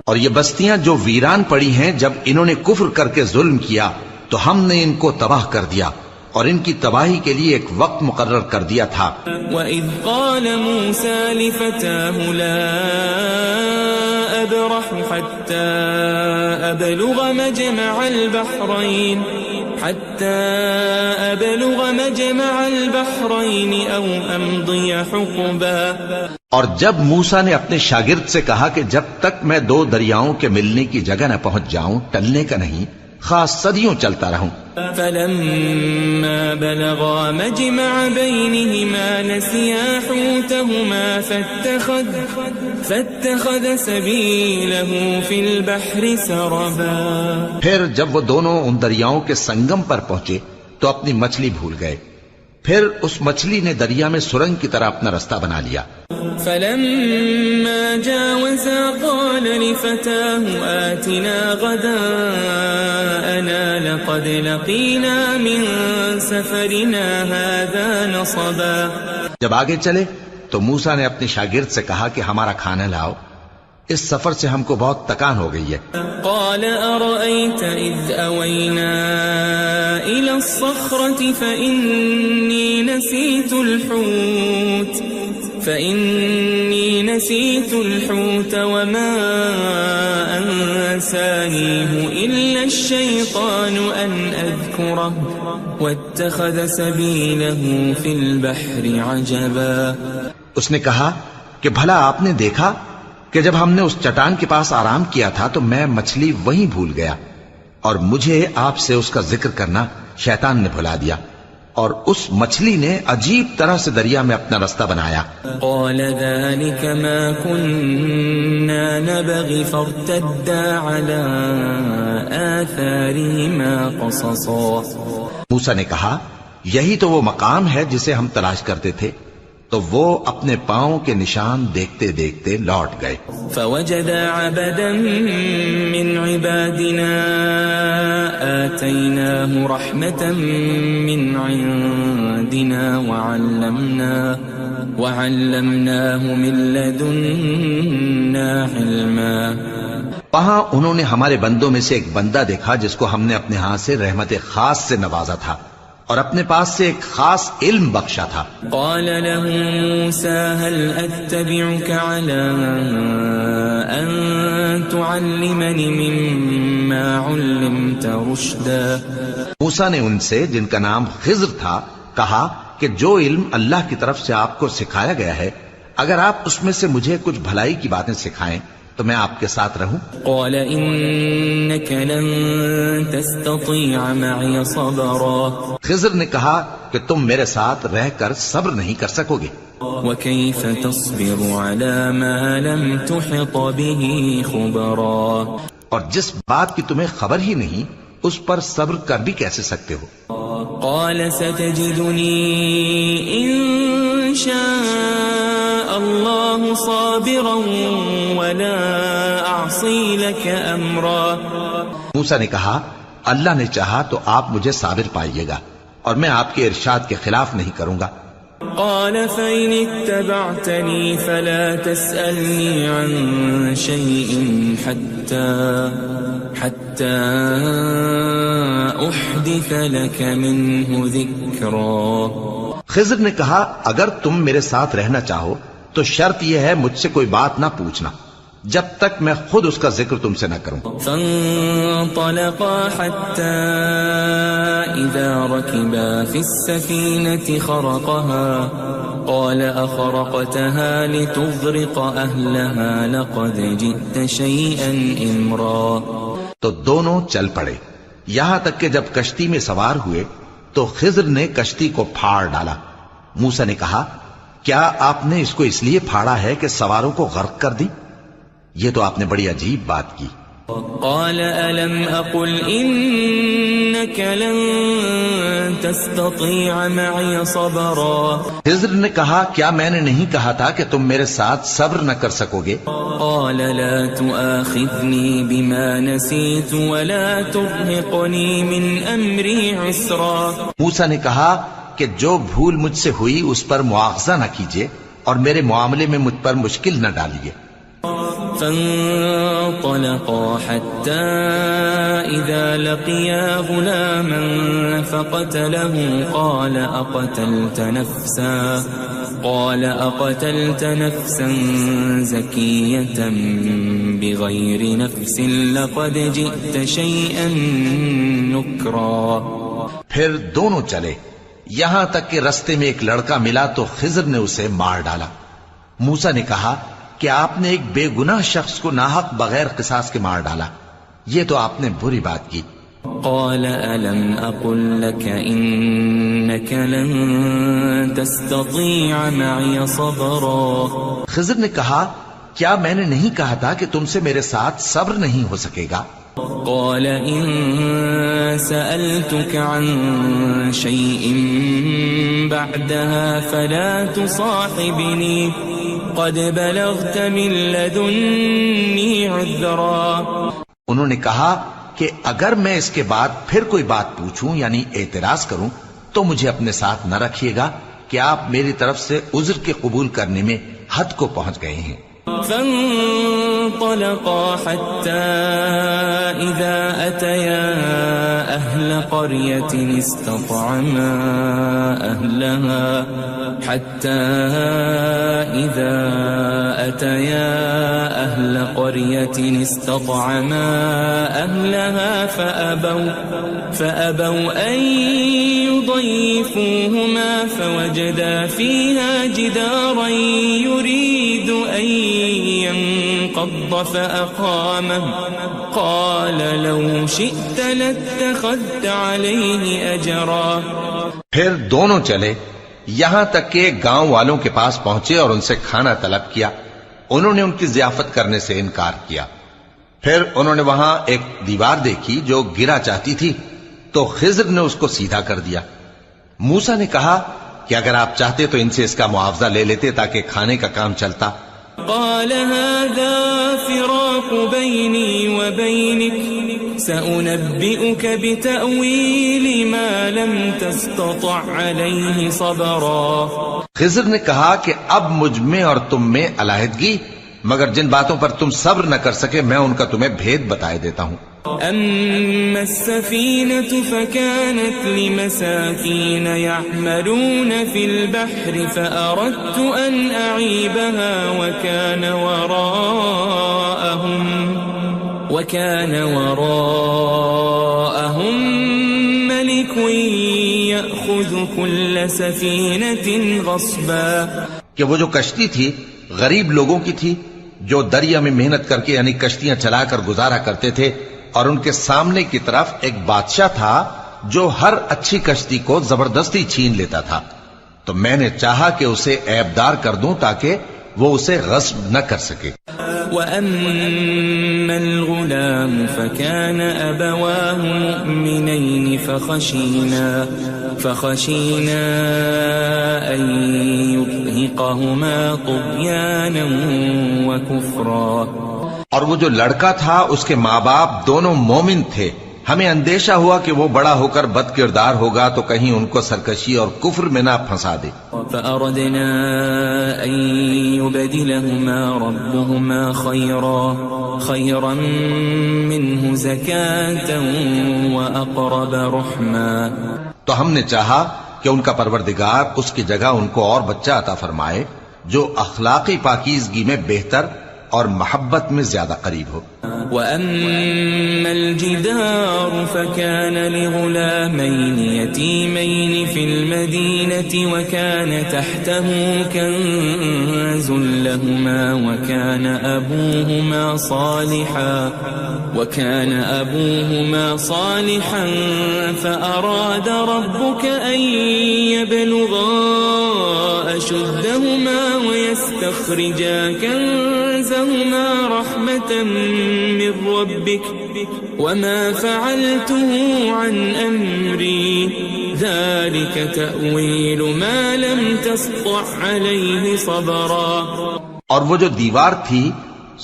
اور یہ بستیاں جو ویران پڑی ہیں جب انہوں نے کفر کر کے ظلم کیا تو ہم نے ان کو تباہ کر دیا، اور ان کی تباہی کے لیے ایک وقت مقرر کر دیا تھا۔ وَإِذْ قَالَ مُوسَىٰ لِفَتَاهُ لَا أَبْرَحُ حَتَّىٰ أَبْلُغَ مَجْمَعَ الْبَحْرَيْنِ أَوْ أَمْضِيَ حُقُبًا۔ اور جب موسیٰ نے اپنے شاگرد سے کہا کہ جب تک میں دو دریاؤں کے ملنے کی جگہ نہ پہنچ جاؤں ٹلنے کا نہیں، خاص صدیوں چلتا رہوں۔ فَلَمَّا بَلَغَا مَجْمَعَ بَيْنِهِمَا نَسِيَا حُوتَهُمَا فَاتَّخَذَ سَبِيلَهُ فِي الْبَحْرِ سَرَبًا۔ پھر جب وہ دونوں ان دریاؤں کے سنگم پر پہنچے تو اپنی مچھلی بھول گئے، پھر اس مچھلی نے دریا میں سرنگ کی طرح اپنا رستہ بنا لیا۔ فَلَمَّا جَاوَزَا قَالَ لِفَتَاهُ آتِنَا غَدَاءَنَا لَقَدْ لَقِينَا مِن سَفَرِنَا هَٰذَا نَصَبًا۔ جب آگے چلے تو موسیٰ نے اپنے شاگرد سے کہا کہ ہمارا کھانا لاؤ، اس سفر سے ہم کو بہت تکان ہو گئی ہے۔ قال أرأيت إذ أوينا إلى الصخرة فإني نسيت الحوت وما أنسانيه إلا الشيطان أن أذكره واتخذ سبيله في البحر عجبا۔ اس نے کہا کہ بھلا آپ نے دیکھا کہ جب ہم نے اس چٹان کے پاس آرام کیا تھا تو میں مچھلی وہیں بھول گیا، اور مجھے آپ سے اس کا ذکر کرنا شیطان نے بھلا دیا، اور اس مچھلی نے عجیب طرح سے دریا میں اپنا رستہ بنایا۔ قال ذلك ما كنا نبغي فارتدا على آثارهما قصصا۔ موسیٰ نے کہا یہی تو وہ مقام ہے جسے ہم تلاش کرتے تھے. تو وہ اپنے پاؤں کے نشان دیکھتے دیکھتے لوٹ گئے. فوجد عبدا من عبادنا آتيناه رحمة من عندنا وعلمناه من لدنا علما. وہاں انہوں نے ہمارے بندوں میں سے ایک بندہ دیکھا جس کو ہم نے اپنے ہاں سے رحمت خاص سے نوازا تھا اور اپنے پاس سے ایک خاص علم بخشا تھا. قال له موسى هل أتبعك على أن تعلمني مما علمت رشدا. موسیٰ نے ان سے جن کا نام خضر تھا کہا کہ جو علم اللہ کی طرف سے آپ کو سکھایا گیا ہے اگر آپ اس میں سے مجھے کچھ بھلائی کی باتیں سکھائیں تو میں آپ کے ساتھ رہوں. قال إنك لن تستطيع معي صبرا. خضر نے کہا کہ تم میرے ساتھ رہ کر صبر نہیں کر سکو گے. وكيف تصبر على ما لم تحط به خبرا. اور جس بات کی تمہیں خبر ہی نہیں اس پر صبر کر بھی کیسے سکتے ہو. قال ستجدني إن شاء الله صابرا ولا أعصي لك أمرا. موسیٰ نے کہا اللہ نے چاہا تو آپ مجھے صابر پائیے گا اور میں آپ کے ارشاد کے خلاف نہیں کروں گا. قال فإن اتبعتني فلا تسألني عن شيء حتى أحدث لك منه ذكرا. خضر نے کہا اگر تم میرے ساتھ رہنا چاہو تو شرط یہ ہے مجھ سے کوئی بات نہ پوچھنا جب تک میں خود اس کا ذکر تم سے نہ کروں. فانطلقا حتى إذا ركبا في السفينة خرقها قال أخرقتها لتغرق أهلها لقد جئت شيئا إمرا. تو دونوں چل پڑے یہاں تک کہ جب کشتی میں سوار ہوئے تو خضر نے کشتی کو پھاڑ ڈالا. موسیٰ نے کہا کیا آپ نے اس کو اس لیے پھاڑا ہے کہ سواروں کو غرق کر دی؟ یہ تو آپ نے بڑی عجیب بات کی. قال ألم أقل إنك لن تستطيع معي صبرا. خضر نے کہا کیا میں نے نہیں کہا تھا کہ تم میرے ساتھ صبر نہ کر سکو گے؟ قال لا تؤاخذني بما نسيت ولا ترهقني من أمري عسرا. موسیٰ نے کہا کہ جو بھول مجھ سے ہوئی اس پر مواخذہ نہ کیجیے اور میرے معاملے میں مجھ پر مشکل نہ ڈالیے. فانطلقا حتى إذا لقيا غلاما فقتله قال أقتلت نفسا زكية بغير نفس لقد جئت شيئا نكرا. پھر دونوں چلے یہاں تک کہ رستے میں ایک لڑکا ملا تو خضر نے اسے مار ڈالا. موسیٰ نے کہا کہ آپ نے ایک بے گناہ شخص کو ناحق بغیر قصاص کے مار ڈالا یہ تو آپ نے بری بات کی. قال ألم أقل لك إنك لن تستطيع معي صبرا. خضر نے کہا کیا میں نے نہیں کہا تھا کہ تم سے میرے ساتھ صبر نہیں ہو سکے گا؟ قال إن سألتك عن شيء بعدها فلا تصاحبني قد بلغت من لدني عذرا. انہوں نے کہا کہ اگر میں اس کے بعد پھر کوئی بات پوچھوں یعنی اعتراض کروں تو مجھے اپنے ساتھ نہ رکھیے گا کہ آپ میری طرف سے عذر کے قبول کرنے میں حد کو پہنچ گئے ہیں. فانطلقا حتى إذا أتيا أهل قرية استطعما أهلها فأبوا أن يضيفوهما فوجدا فيها جدارا يريد أن ينقض فأقامه قال لو شئت لاتخذت عليه أجرا. پھر دونوں چلے یہاں تک کہ گاؤں والوں کے پاس پہنچے اور ان سے کھانا طلب کیا. انہوں نے ان کی ضیافت کرنے سے انکار کیا. پھر انہوں نے وہاں ایک دیوار دیکھی جو گرا چاہتی تھی تو خضر نے اس کو سیدھا کر دیا. موسیٰ نے کہا کہ اگر آپ چاہتے تو ان سے اس کا معاوضہ لے لیتے تاکہ کھانے کا کام چلتا. قال هذا فراق بيني وبينك سأنبئك بتأويل ما لم تستطع عليه صبرا. خضر نے کہا کہ اب مجھ میں اور تم میں علیحدگی، مگر جن باتوں پر تم صبر نہ کر سکے میں ان کا تمہیں بھید بتائے دیتا ہوں. أما السفينة فكانت لمساكين يعملون في البحر فأردت أن أعيبها وكان وراءهم ملك يأخذ كل سفينة غصبا. کہ وہ جو کشتی تھی غریب لوگوں کی تھی جو دریا میں محنت کر کے یعنی کشتیاں چلا کر گزارا کرتے تھے، اور ان کے سامنے کی طرف ایک بادشاہ تھا جو ہر اچھی کشتی کو زبردستی چھین لیتا تھا. تو میں نے چاہا کہ اسے عیبدار کر دوں تاکہ وہ اسے غصب نہ کر سکے. وَأَمَّا الْغُلَامُ فَكَانَ أَبَوَاهُ مُؤْمِنَيْنِ فَخَشِينَا أَن يُرْهِقَهُمَا طُغْيَانًا وَكُفْرًا. اور وہ جو لڑکا تھا اس کے ماں باپ دونوں مومن تھے، ہمیں اندیشہ ہوا کہ وہ بڑا ہو کر بد کردار ہوگا تو کہیں ان کو سرکشی اور کفر میں نہ پھنسا دے. فأردنا أن يبدلهما ربهما خيرا منه زكاة وأقرب رحما. تو ہم نے چاہا کہ ان کا پروردگار اس کی جگہ ان کو اور بچہ عطا فرمائے جو اخلاقی پاکیزگی میں بہتر اور محبت میں زیادہ قریب ہو. وَأَمَّا الْجِدَارُ فَكَانَ لِغُلَامَيْنِ يَتِيمَيْنِ فِي الْمَدِينَةِ وَكَانَ تَحْتَهُ كَنْزٌ لَهُمَا وَكَانَ أَبُوهُمَا صَالِحًا فَأَرَادَ رَبُّكَ أَنْ يَبْلُغَا أَشُدَّهُمَا وَيَسْتَخْرِجَا كَنْزَهُمَا رَحْمَةً من ربك وما فعلته عن أمري ذلك تأويل ما لم تسطع عليه صبرا. اور وہ جو دیوار تھی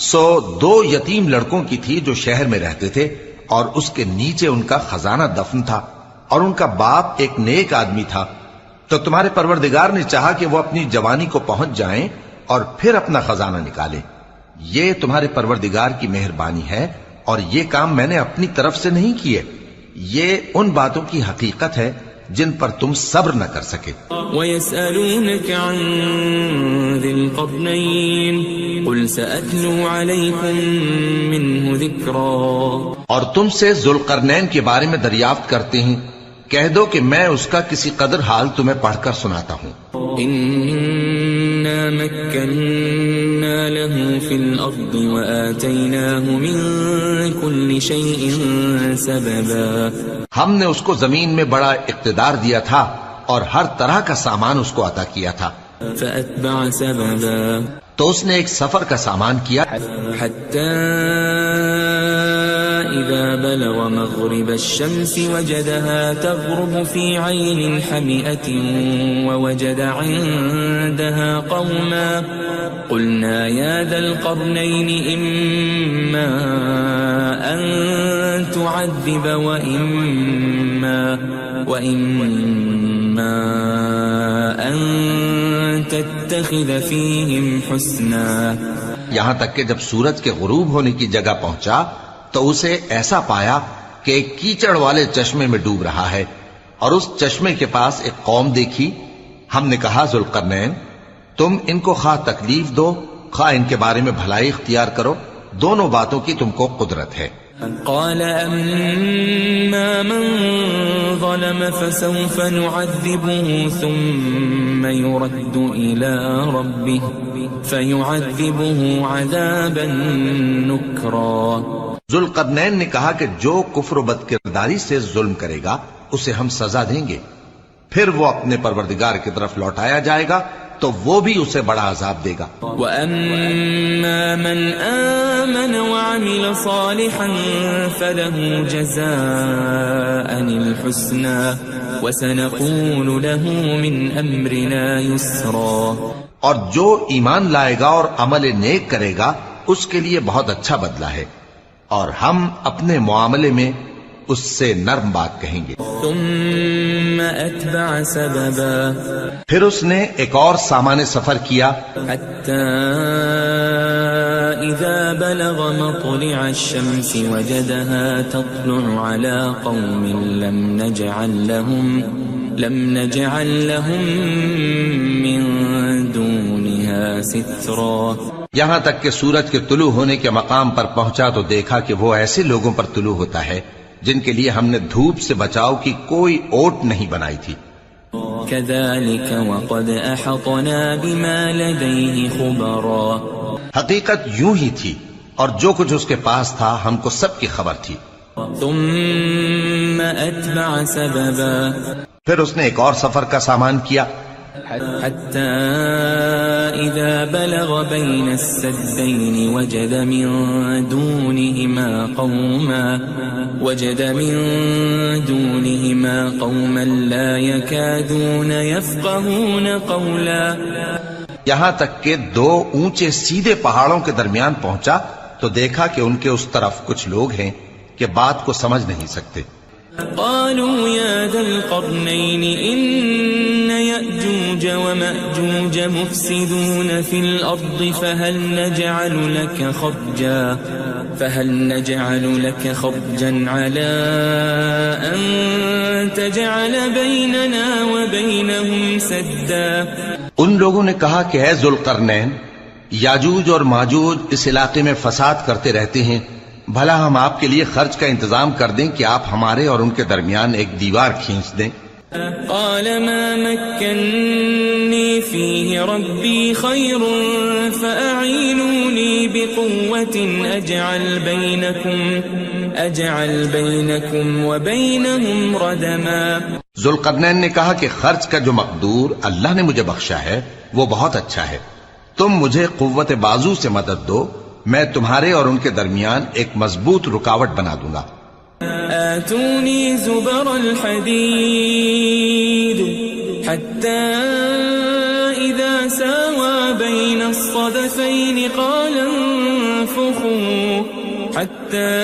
سو 2 یتیم لڑکوں کی تھی جو شہر میں رہتے تھے، اور اس کے نیچے ان کا خزانہ دفن تھا، اور ان کا باپ ایک نیک آدمی تھا. تو تمہارے پروردگار نے چاہا کہ وہ اپنی جوانی کو پہنچ جائیں اور پھر اپنا خزانہ نکالیں. یہ تمہارے پروردگار کی مہربانی ہے، اور یہ کام میں نے اپنی طرف سے نہیں کیے. یہ ان باتوں کی حقیقت ہے جن پر تم صبر نہ کر سکے. وَيَسْأَلُونَكَ عَنْ ذِي الْقَرْنَيْنِ قُلْ سَأَتْلُو عَلَيْكُمْ مِنْهُ ذِكْرًا. اور تم سے ذوالقرنین کے بارے میں دریافت کرتے ہیں، کہہ دو کہ میں اس کا کسی قدر حال تمہیں پڑھ کر سناتا ہوں. إِنَّا مَكَّنَّا لَهُ فِي الْأَرْضِ وَآتَيْنَاهُ مِنْ كُلِّ شَيْءٍ سَبَبًا. ہم نے اس کو زمین میں بڑا اقتدار دیا تھا اور ہر طرح کا سامان اس کو عطا کیا تھا. فَأَتْبَعَ سَبَبًا. تو اس نے ایک سفر کا سامان کیا حَتَّى إِذَا بَلَغَ مَغْرِبَ الشَّمْسِ وَجَدَهَا تَغْرُبُ فِي عَيْنٍ حَمِئَةٍ وَوَجَدَ عِندَهَا قَوْمًا قُلْنَا يَا ذَا الْقَرْنَيْنِ إِمَّا أَن تُعَذِّبَ وَإِمَّا أَن تَتَّخِذَ فِيهِمْ حُسْنًا. یہاں تک کہ جب سورج کے غروب ہونے کی جگہ پہنچا تو اسے ایسا پایا کہ ایک کیچڑ والے چشمے میں ڈوب رہا ہے، اور اس چشمے کے پاس ایک قوم دیکھی. ہم نے کہا ذوالقرنین تم ان کو خواہ تکلیف دو خواہ ان کے بارے میں بھلائی اختیار کرو، دونوں باتوں کی تم کو قدرت ہے. قال أما من ظلم فسوف نعذبه ثم يرد إلى ربه فيعذبه عذابا نكرا. ذوالقرنین نے کہا کہ جو کفر و بد کرداری سے ظلم کرے گا اسے ہم سزا دیں گے، پھر وہ اپنے پروردگار کی طرف لوٹایا جائے گا تو وہ بھی اسے بڑا عذاب دے گا. وَأَمَّا مَنْ آمَنَ وَعَمِلَ صَالِحًا فَلَهُ جَزَاءً الْحُسْنَى وسنقول له من أمرنا يسرا. اور جو ایمان لائے گا اور عمل نیک کرے گا اس کے لیے بہت اچھا بدلہ ہے، اور ہم اپنے معاملے میں اس سے نرم بات کہیں گے. ثم أتبع سببا. پھر اس نے ایک اور سامان سفر کیا، حتى إذا بلغ مطلع الشمس وجدها تطلع على قوم لم نجعل لهم من دونها سترا. یہاں تک کہ سورج کے طلوع ہونے کے مقام پر پہنچا تو دیکھا کہ وہ ایسے لوگوں پر طلوع ہوتا ہے جن کے لیے ہم نے دھوپ سے بچاؤ کی کوئی اوٹ نہیں بنائی تھی. كذلك وقد أحطنا بما لديه خبرا. حقیقت یوں ہی تھی اور جو کچھ اس کے پاس تھا ہم کو سب کی خبر تھی. ثم أتبع سببا. پھر اس نے ایک اور سفر کا سامان کیا، حتى إذا بلغ بين السدين وجد من دونهما قوما لا يكادون يفقهون قولا. یہاں تک کہ دو اونچے سیدھے پہاڑوں کے درمیان پہنچا تو دیکھا کہ ان کے اس طرف کچھ لوگ ہیں کہ بات کو سمجھ نہیں سکتے. قالوا يا ذا القرنين إن يأجوج ومأجوج مفسدون في الأرض فهل نجعل لك خرجا على أن تجعل بيننا وبينهم سدا. ان لوگوں نے کہا کہ اے ذوالقرنین، یاجوج اور ماجوج اس علاقے میں فساد کرتے رہتے ہیں، بھلا ہم آپ کے لیے خرچ کا انتظام کر دیں کہ آپ ہمارے اور ان کے درمیان ایک دیوار کھینچ دیں. قال ما مكنني فيه ربي خير فأعينوني بقوة أجعل بينكم وبينهم ردما. ذوالقرنین نے کہا کہ خرچ کا جو مقدور اللہ نے مجھے بخشا ہے وہ بہت اچھا ہے، تم مجھے قوت بازو سے مدد دو، میں تمہارے اور ان کے درمیان ایک مضبوط رکاوٹ بنا دوں گا. آتوني زبر الحديد حتى إذا ساوى بين الصدفين قال انفخوا حتى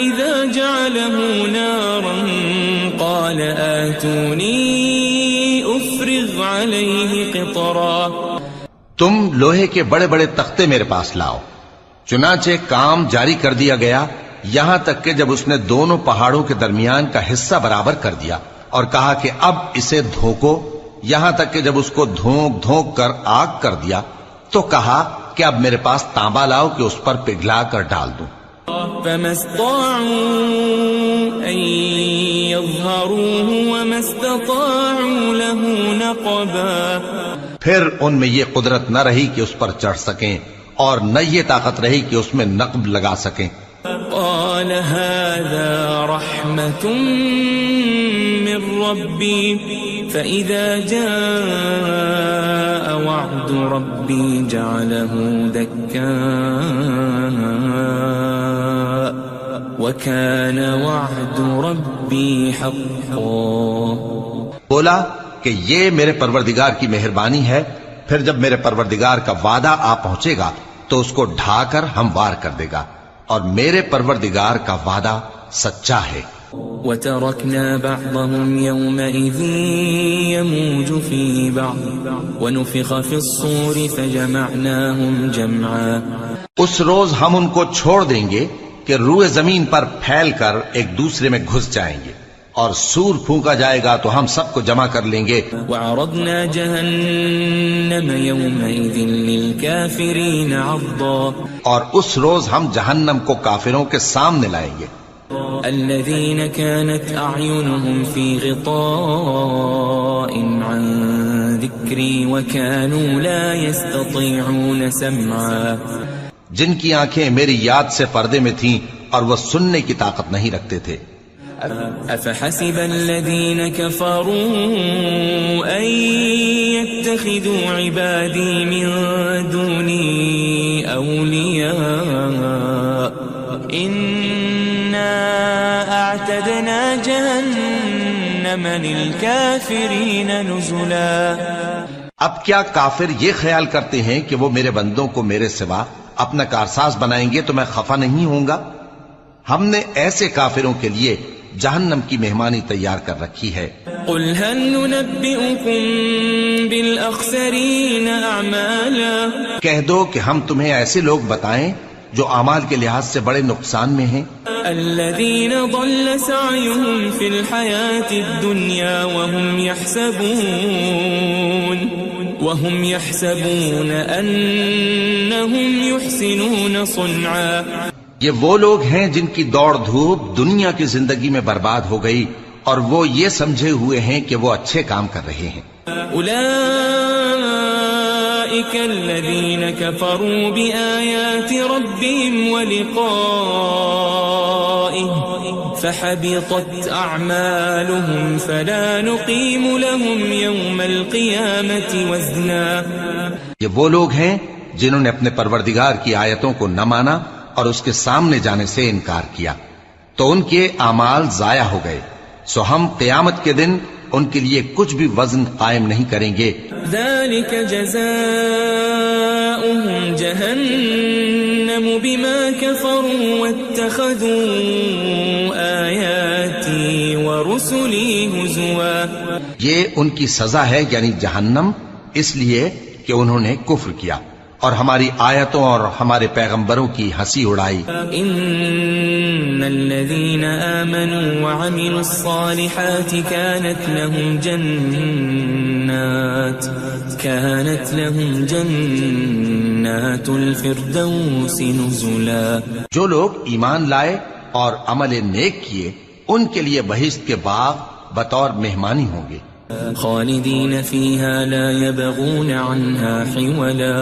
إذا جعله نارا قال آتوني أفرغ عليه قطرا. تم لوہے کے بڑے بڑے تختے میرے پاس لاؤ. چنانچہ کام جاری کر دیا گیا یہاں تک کہ جب اس نے دونوں پہاڑوں کے درمیان کا حصہ برابر کر دیا اور کہا کہ اب اسے دھوکو، یہاں تک کہ جب اس کو دھونک دھونک کر آگ کر دیا تو کہا کہ اب میرے پاس تانبا لاؤ کہ اس پر پگھلا کر ڈال دوں. فما استطاعوا أن يظهروه وما استطاعوا له نقبا. پھر ان میں یہ قدرت نہ رہی کہ اس پر چڑھ سکیں اور نہ یہ طاقت رہی کہ اس میں نقب لگا سکیں. قال هذا رحمة من ربي فإذا جاء وعد ربي جعله دكاء وكان وعد ربي حقا. بولا کہ یہ میرے پروردگار کی مہربانی ہے، پھر جب میرے پروردگار کا وعدہ آ پہنچے گا تو اس کو ڈھا کر ہموار کر دے گا، اور میرے پروردگار کا وعدہ سچا ہے. وَتَرَكْنَا بَعْضَهُمْ يَوْمَئِذٍ يَمُوجُ فِي بَعْضٍ وَنُفِخَ فِي الصُّورِ فَجَمَعْنَاهُمْ جَمْعًا. اس روز ہم ان کو چھوڑ دیں گے کہ روئے زمین پر پھیل کر ایک دوسرے میں گھس جائیں گے، اور سور پھونکا جائے گا تو ہم سب کو جمع کر لیں گے. وَعَرَضْنَا جَهَنَّمَ يَوْمَئِذٍ لِلْكَافِرِينَ عَرْضًا. اور اس روز ہم جہنم کو کافروں کے سامنے لائیں گے. الذين كانت أعينهم في غطاء عن ذكري وكانوا لا يستطيعون سمعا. جن کی آنکھیں میری یاد سے پردے میں تھیں اور وہ سننے کی طاقت نہیں رکھتے تھے. أفحسب الذين كفروا أن يتخذوا عبادي من دوني أولياء إنا أعتدنا جهنم جهنم للكافرين نزلا. اب کیا کافر یہ خیال کرتے ہیں کہ وہ میرے بندوں کو میرے سوا اپنا کارساز بنائیں گے تو میں خفا نہیں ہوں گا؟ ہم نے ایسے کافروں کے لیے جہنم کی مہمانی تیار کر رکھی ہے. قل هل ننبئكم بالأخسرين أعمالا. کہہ دو کہ ہم تمہیں ایسے لوگ بتائیں جو اعمال کے لحاظ سے بڑے نقصان میں ہیں. الذين ضل سعيهم في الحياة الدنيا وهم يحسبون أنهم يحسنون صنعا. یہ وہ لوگ ہیں جن کی دوڑ دھوپ دنیا کی زندگی میں برباد ہو گئی اور وہ یہ سمجھے ہوئے ہیں کہ وہ اچھے کام کر رہے ہیں. أولئك الذين كفروا بآيات ربهم ولقائه فحبطت أعمالهم فلا نقيم لهم يوم القيامة وزنا. یہ وہ لوگ ہیں جنہوں نے اپنے پروردگار کی آیتوں کو نہ مانا اور اس کے سامنے جانے سے انکار کیا تو ان کے اعمال ضائع ہو گئے، سو ہم قیامت کے دن ان کے لیے کچھ بھی وزن قائم نہیں کریں گے. ذلك جزاؤهم جهنم بما كفروا واتخذوا آياتي ورسلي هزوا. یہ ان کی سزا ہے یعنی جہنم، اس لیے کہ انہوں نے کفر کیا اور ہماری آیتوں اور ہمارے پیغمبروں کی ہنسی اڑائی. ان الذين آمنوا وعملوا الصالحات كانت لهم جنات الفردوس نزلا. جو لوگ ایمان لائے اور عمل نیک کیے ان کے لیے بہشت کے باغ بطور مہمانی ہوں گے. خالدین فیہا لا یبغون عنہا حولا.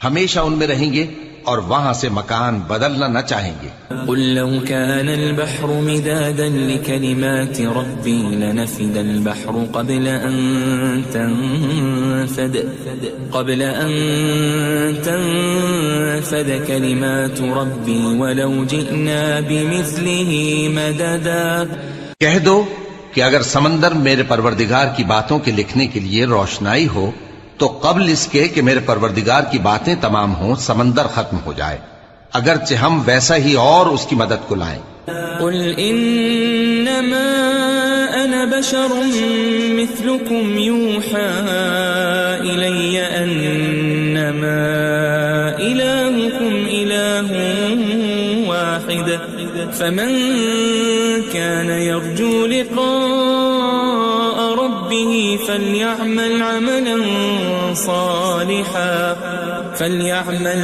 ہمیشہ ان میں رہیں گے اور وہاں سے مکان بدلنا نہ چاہیں گے. قل لو كان البحر مدادا لكلمات ربي لنفد البحر قبل أن تنفد كلمات ربي ولو جئنا بمثله مددا. کہہ دو کہ اگر سمندر میرے پروردگار کی باتوں کے لکھنے کے لیے روشنائی ہو تو قبل اس کے کہ میرے پروردگار کی باتیں تمام ہوں سمندر ختم ہو جائے، اگرچہ ہم ویسا ہی اور اس کی مدد کو لائیں. قل انما انا بشر مثلكم يوحى الي انما الهكم اله واحد فمن كان يرجو لقاء ربه فليعمل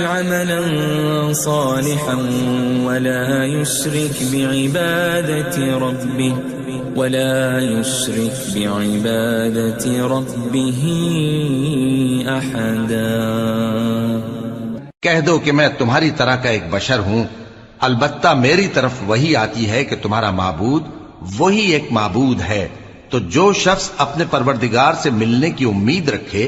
عملا صالحا ولا يشرك بعبادة ربه أحدا. کہہ دو کہ میں تمہاری طرح کا ایک بشر ہوں، البتہ میری طرف وہی آتی ہے کہ تمہارا معبود وہی ایک معبود ہے. تو جو شخص اپنے پروردگار سے ملنے کی امید رکھے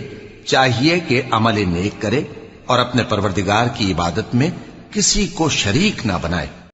چاہیے کہ عمل نیک کرے اور اپنے پروردگار کی عبادت میں کسی کو شریک نہ بنائے.